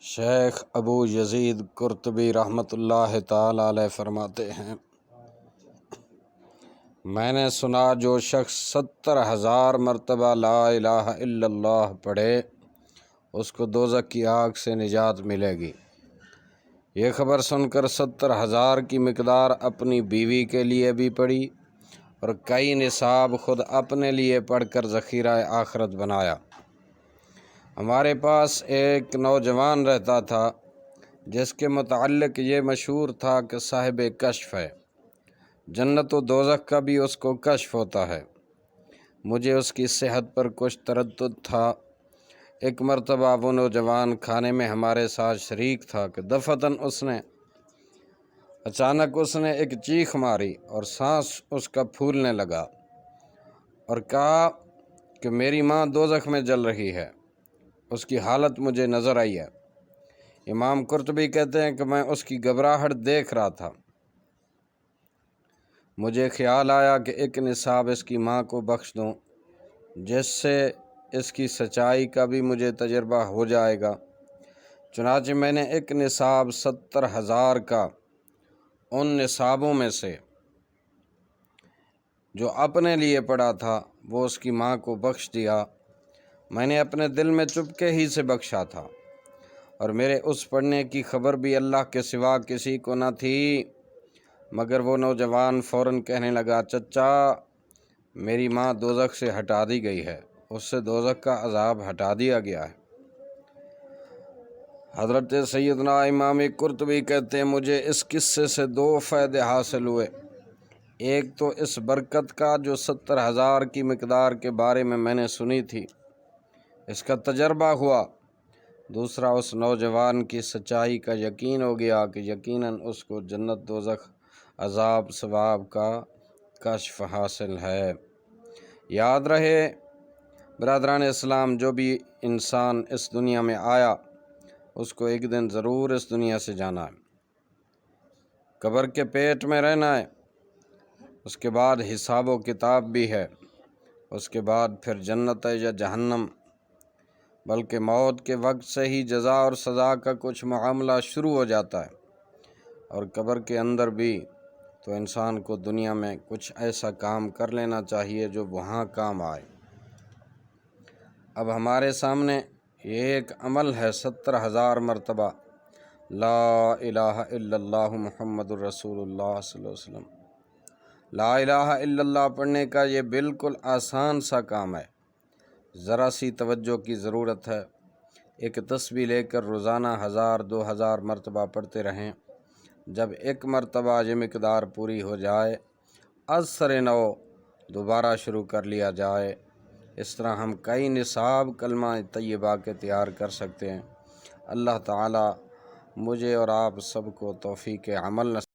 شیخ ابو یزید قرطبی رحمۃ اللہ تعالی علیہ فرماتے ہیں، میں نے سنا جو شخص 70,000 مرتبہ لا الہ الا اللہ پڑھے اس کو دوزخ کی آگ سے نجات ملے گی۔ یہ خبر سن کر 70,000 کی مقدار اپنی بیوی کے لیے بھی پڑھی اور کئی نصاب خود اپنے لیے پڑھ کر ذخیرہ آخرت بنایا۔ ہمارے پاس ایک نوجوان رہتا تھا جس کے متعلق یہ مشہور تھا کہ صاحب کشف ہے، جنت و دوزخ کا بھی اس کو کشف ہوتا ہے۔ مجھے اس کی صحت پر کچھ تردد تھا۔ ایک مرتبہ وہ نوجوان کھانے میں ہمارے ساتھ شریک تھا کہ دفعتاً اچانک اس نے ایک چیخ ماری اور سانس اس کا پھولنے لگا اور کہا کہ میری ماں دوزخ میں جل رہی ہے۔ اس کی حالت مجھے نظر آئی ہے۔ امام قرطبی کہتے ہیں کہ میں اس کی گھبراہٹ دیکھ رہا تھا۔ مجھے خیال آیا کہ ایک نصاب اس کی ماں کو بخش دوں جس سے اس کی سچائی کا بھی مجھے تجربہ ہو جائے گا۔ چنانچہ میں نے ایک نصاب 70,000 کا ان نصابوں میں سے جو اپنے لیے پڑھا تھا وہ اس کی ماں کو بخش دیا۔ میں نے اپنے دل میں چپکے ہی سے بخشا تھا اور میرے اس پڑھنے کی خبر بھی اللہ کے سوا کسی کو نہ تھی، مگر وہ نوجوان فوراً کہنے لگا، چچا میری ماں دوزخ سے ہٹا دی گئی ہے، اس سے دوزخ کا عذاب ہٹا دیا گیا ہے۔ حضرت سیدنا امام قرطبی کہتے ہیں مجھے اس قصے سے 2 فائدے حاصل ہوئے۔ ایک تو اس برکت کا جو 70,000 کی مقدار کے بارے میں نے سنی تھی، اس کا تجربہ ہوا۔ دوسرا اس نوجوان کی سچائی کا یقین ہو گیا کہ یقیناً اس کو جنت دوزخ عذاب ثواب کا کشف حاصل ہے۔ یاد رہے برادران اسلام، جو بھی انسان اس دنیا میں آیا اس کو ایک دن ضرور اس دنیا سے جانا ہے۔ قبر کے پیٹ میں رہنا ہے، اس کے بعد حساب و کتاب بھی ہے، اس کے بعد پھر جنت ہے یا جہنم، بلکہ موت کے وقت سے ہی جزا اور سزا کا کچھ معاملہ شروع ہو جاتا ہے۔ اور قبر کے اندر بھی تو انسان کو دنیا میں کچھ ایسا کام کر لینا چاہیے جو وہاں کام آئے۔ اب ہمارے سامنے یہ ایک عمل ہے 70,000 مرتبہ لا الہ الا اللہ محمد الرسول اللہ صلی اللہ علیہ وسلم۔ لا الہ الا اللہ پڑھنے کا یہ بالکل آسان سا کام ہے، ذرا سی توجہ کی ضرورت ہے۔ ایک تسبیح لے کر روزانہ 1000 2000 مرتبہ پڑھتے رہیں۔ جب ایک مرتبہ یہ مقدار پوری ہو جائے، از سر نو دوبارہ شروع کر لیا جائے۔ اس طرح ہم کئی نصاب کلمہ طیبہ کے تیار کر سکتے ہیں۔ اللہ تعالی مجھے اور آپ سب کو توفیق عمل نصیب